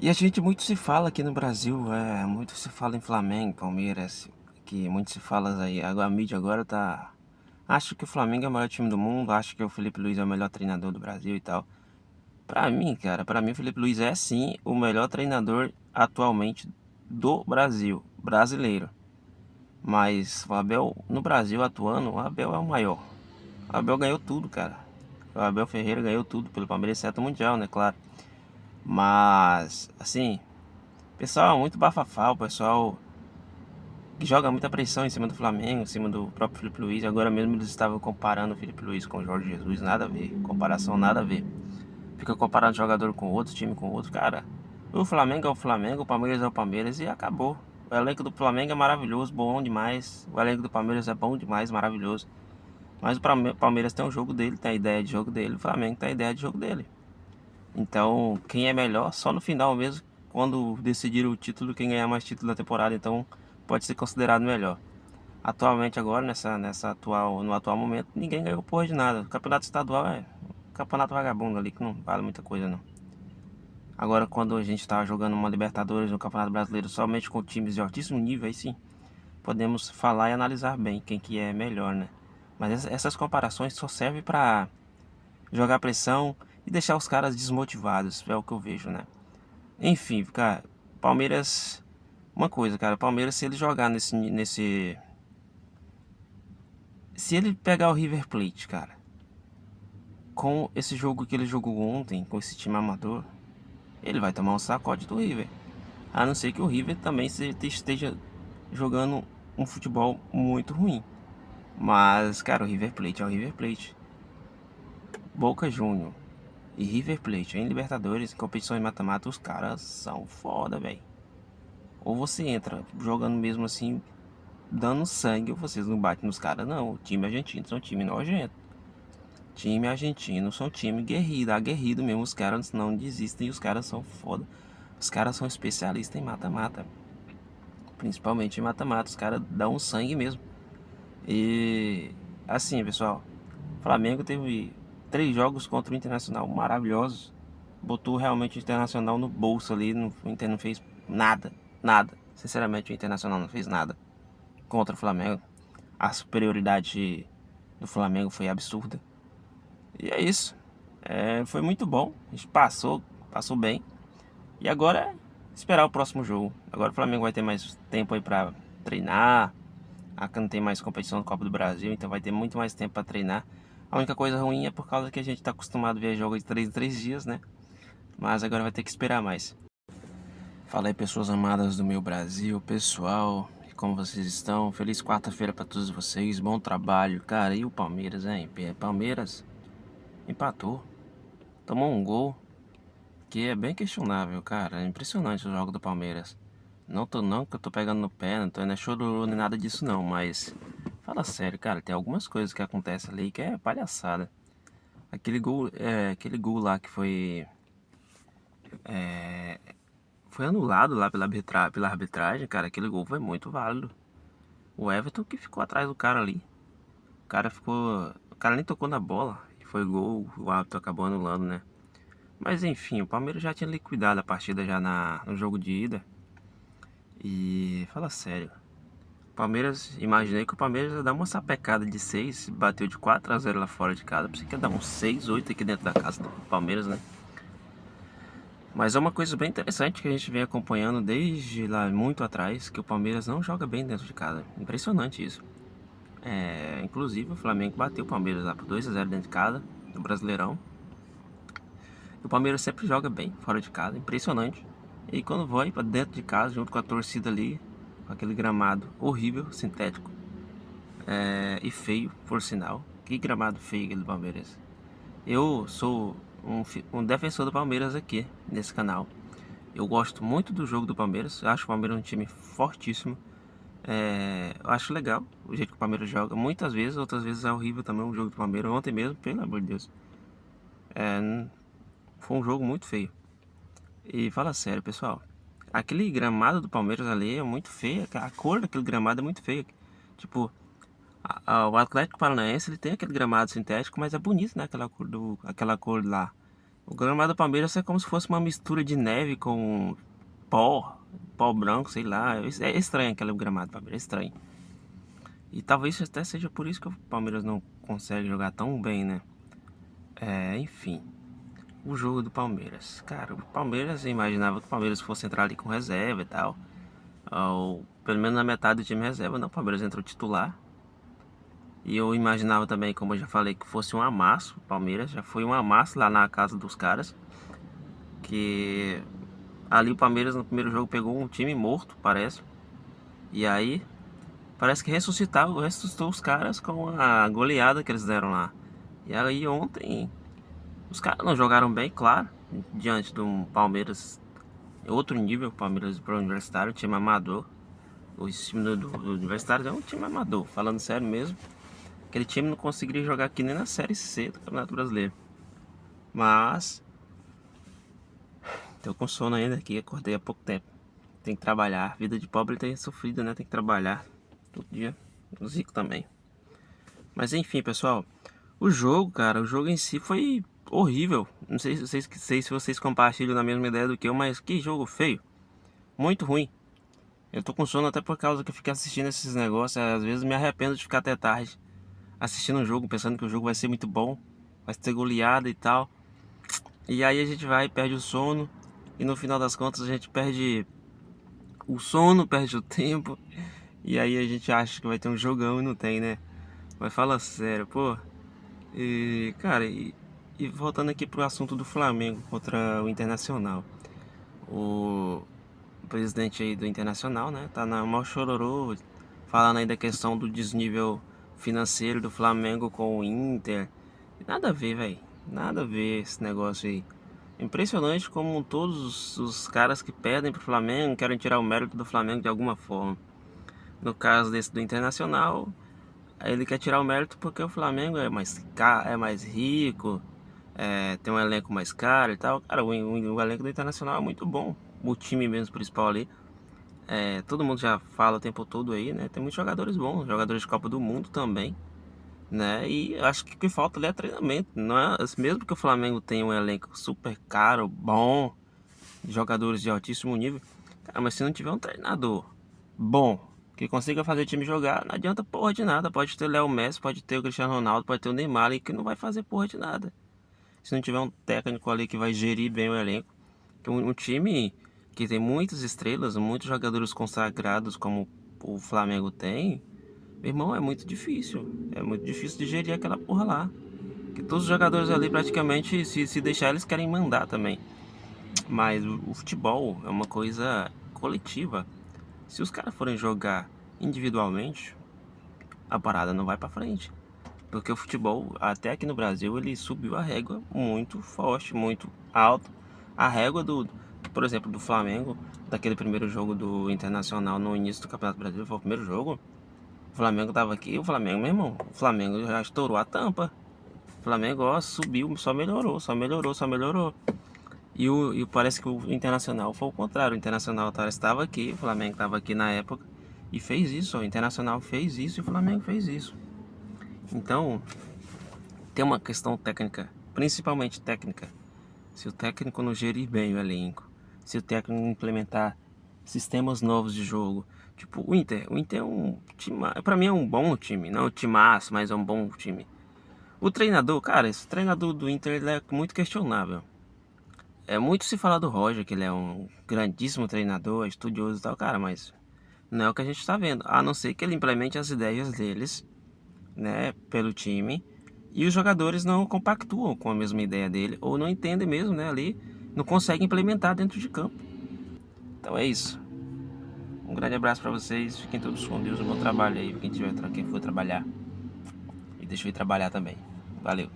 E a gente muito se fala aqui no Brasil, muito se fala em Flamengo, Palmeiras, que muito se fala aí. Agora a mídia agora tá. Acho que o Flamengo é o melhor time do mundo, acho que o Felipe Luiz é o melhor treinador do Brasil e tal. Pra mim, cara, pra mim o Felipe Luiz é sim o melhor treinador atualmente do Brasil, brasileiro. Mas o Abel, no Brasil atuando, o Abel é o maior. O Abel ganhou tudo, cara. O Abel Ferreira ganhou tudo pelo Palmeiras, exceto o Mundial, né, claro. Mas, assim, o pessoal é muito bafafá, o pessoal que joga muita pressão em cima do Flamengo, em cima do próprio Felipe Luiz. Agora mesmo eles estavam comparando o Felipe Luiz com o Jorge Jesus, nada a ver. Comparação nada a ver. Fica comparando jogador com outro, time com outro. Cara, o Flamengo é o Flamengo, o Palmeiras é o Palmeiras e acabou. O elenco do Flamengo é maravilhoso, bom demais. O elenco do Palmeiras é bom demais, maravilhoso. Mas o Palmeiras tem o jogo dele, tem a ideia de jogo dele. O Flamengo tem a ideia de jogo dele. Então, quem é melhor, só no final mesmo, quando decidir o título, quem ganhar mais título da temporada, então pode ser considerado melhor. Atualmente agora, no atual momento, ninguém ganhou porra de nada. O campeonato estadual é um campeonato vagabundo ali, que não vale muita coisa não. Agora quando a gente tá jogando uma Libertadores no Campeonato Brasileiro somente com times de altíssimo nível, aí sim, podemos falar e analisar bem quem que é melhor, né? Mas essas comparações só servem pra jogar pressão e deixar os caras desmotivados, é o que eu vejo, né? Enfim, cara, Palmeiras. Uma coisa, cara, Palmeiras, se ele jogar nesse. Se ele pegar o River Plate, cara, com esse jogo que ele jogou ontem, com esse time amador, ele vai tomar um sacode do River. A não ser que o River também esteja jogando um futebol muito ruim. Mas, cara, o River Plate é o River Plate. Boca Juniors e River Plate em Libertadores, em competições mata-mata, os caras são foda, velho. Ou você entra jogando mesmo assim, dando sangue, ou vocês não batem nos caras, não. O time argentino são um time nojento. Time argentino são um time guerrido, aguerrido mesmo. Os caras não desistem e os caras são foda. Os caras são especialistas em mata-mata. Principalmente em mata-mata. Os caras dão sangue mesmo. E assim, pessoal. O Flamengo teve 3 jogos contra o Internacional maravilhosos. Botou realmente o Internacional no bolso ali. O Inter não fez nada. Nada. Sinceramente, o Internacional não fez nada contra o Flamengo. A superioridade do Flamengo foi absurda. E é isso. Foi muito bom. A gente passou bem. E agora é esperar o próximo jogo. Agora o Flamengo vai ter mais tempo aí pra treinar. Aqui não tem mais competição do Copa do Brasil, então vai ter muito mais tempo pra treinar. A única coisa ruim é por causa que a gente tá acostumado a ver jogos de 3 em 3 dias, né? Mas agora vai ter que esperar mais. Fala aí, pessoas amadas do meu Brasil, pessoal. Como vocês estão? Feliz quarta-feira pra todos vocês. Bom trabalho. Cara, e o Palmeiras, hein? Palmeiras empatou. Tomou um gol que é bem questionável, cara. É impressionante o jogo do Palmeiras. Não que eu tô pegando no pé, não é chororô nem nada disso não, mas fala sério, cara, tem algumas coisas que acontecem ali que é palhaçada. Aquele gol lá que foi anulado lá pela arbitragem, cara, aquele gol foi muito válido. O Everton que ficou atrás do cara ali. O cara nem tocou na bola e foi gol, o árbitro acabou anulando, né? Mas enfim, o Palmeiras já tinha liquidado a partida já no jogo de ida. E fala sério. Imaginei que o Palmeiras ia dar uma sapecada de 6, bateu de 4-0 lá fora de casa. Pensei que ia dar uns 6, 8 aqui dentro da casa do Palmeiras, né? Mas é uma coisa bem interessante que a gente vem acompanhando desde lá muito atrás, que o Palmeiras não joga bem dentro de casa. Impressionante isso. Inclusive o Flamengo bateu o Palmeiras lá por 2-0 dentro de casa, no Brasileirão. E o Palmeiras sempre joga bem fora de casa, impressionante. E quando vai para dentro de casa, junto com a torcida ali, com aquele gramado horrível, sintético, e feio, por sinal. Que gramado feio aquele do Palmeiras. Eu sou um defensor do Palmeiras aqui, nesse canal. Eu gosto muito do jogo do Palmeiras. Eu acho o Palmeiras um time fortíssimo. Eu acho legal o jeito que o Palmeiras joga. Muitas vezes, outras vezes é horrível também o jogo do Palmeiras. Ontem mesmo, pelo amor de Deus. Foi um jogo muito feio. E fala sério, pessoal. Aquele gramado do Palmeiras ali é muito feio. A cor daquele gramado é muito feia. Tipo, o Atlético Paranaense ele tem aquele gramado sintético, mas é bonito, né? Aquela cor lá. O gramado do Palmeiras é como se fosse uma mistura de neve com pó branco, sei lá. É estranho aquele gramado do Palmeiras, é estranho. E talvez até seja por isso que o Palmeiras não consegue jogar tão bem, né? Enfim. O jogo do Palmeiras. Cara, o Palmeiras, eu imaginava que o Palmeiras fosse entrar ali com reserva e tal. Ou pelo menos na metade do time reserva. Não, o Palmeiras entrou titular. E eu imaginava também, como eu já falei, que fosse um amasso. O Palmeiras já foi um amasso lá na casa dos caras. Que ali o Palmeiras no primeiro jogo pegou um time morto, parece. E aí, parece que ressuscitou os caras com a goleada que eles deram lá. E aí ontem, os caras não jogaram bem, claro. Diante do Palmeiras, outro nível, o Palmeiras pro Universitário, time amador. O time do Universitário é um time amador, falando sério mesmo. Aquele time não conseguiria jogar aqui nem na Série C do Campeonato Brasileiro. Mas tô com sono ainda aqui, acordei há pouco tempo. Tem que trabalhar, vida de pobre tem sofrido, né? Tem que trabalhar todo dia. O Zico também. Mas enfim, pessoal. O jogo, cara, o jogo em si foi horrível. Não sei se vocês compartilham da mesma ideia do que eu, mas que jogo feio. Muito ruim. Eu tô com sono até por causa que eu fiquei assistindo esses negócios. Às vezes me arrependo de ficar até tarde assistindo um jogo, pensando que o jogo vai ser muito bom, vai ter goleada e tal. E aí a gente vai e perde o sono. E no final das contas a gente perde o sono, perde o tempo. E aí a gente acha que vai ter um jogão e não tem, né? Mas fala sério, pô. E, cara, e voltando aqui pro assunto do Flamengo contra o Internacional. O presidente aí do Internacional, né? Tá na maior chororô, falando aí da questão do desnível financeiro do Flamengo com o Inter. Nada a ver, velho. Nada a ver esse negócio aí. Impressionante como todos os caras que pedem pro Flamengo querem tirar o mérito do Flamengo de alguma forma. No caso desse do Internacional, ele quer tirar o mérito porque o Flamengo é mais rico, tem um elenco mais caro e tal. Cara, o elenco do Internacional é muito bom. O time mesmo principal ali. Todo mundo já fala o tempo todo aí, né? Tem muitos jogadores bons, jogadores de Copa do Mundo também, né? E acho que o que falta ali é treinamento. Não é, mesmo que o Flamengo tenha um elenco super caro, bom, de jogadores de altíssimo nível, cara, mas se não tiver um treinador bom, que consiga fazer o time jogar, não adianta porra de nada. Pode ter o Léo Messi, pode ter o Cristiano Ronaldo, pode ter o Neymar ali, que não vai fazer porra de nada. Se não tiver um técnico ali que vai gerir bem o elenco, que um time que tem muitas estrelas, muitos jogadores consagrados como o Flamengo tem, meu irmão, é muito difícil. É muito difícil de gerir aquela porra lá. Que todos os jogadores ali praticamente, se deixar, eles querem mandar também. Mas o futebol é uma coisa coletiva. Se os caras forem jogar individualmente, a parada não vai pra frente. Porque o futebol, até aqui no Brasil, ele subiu a régua muito forte, muito alto. A régua por exemplo, do Flamengo, daquele primeiro jogo do Internacional no início do Campeonato Brasileiro, foi o primeiro jogo. O Flamengo tava aqui, o Flamengo, meu irmão, o Flamengo já estourou a tampa. O Flamengo, ó, subiu, só melhorou, só melhorou, só melhorou. E parece que o Internacional foi o contrário. O Internacional estava aqui, o Flamengo estava aqui na época e fez isso. O Internacional fez isso e o Flamengo fez isso. Então, tem uma questão técnica, principalmente técnica. Se o técnico não gerir bem o elenco, se o técnico implementar sistemas novos de jogo, tipo o Inter é um time, para mim é um bom time, não é um timaço, mas é um bom time. O treinador, cara, esse treinador do Inter ele é muito questionável. É muito se falar do Roger, que ele é um grandíssimo treinador, estudioso e tal, cara, mas não é o que a gente está vendo. A não ser que ele implemente as ideias deles, né, pelo time, e os jogadores não compactuam com a mesma ideia dele, ou não entendem mesmo, né, ali, não conseguem implementar dentro de campo. Então é isso. Um grande abraço para vocês, fiquem todos com Deus, no bom trabalho aí, quem for trabalhar. E deixa eu ir trabalhar também. Valeu.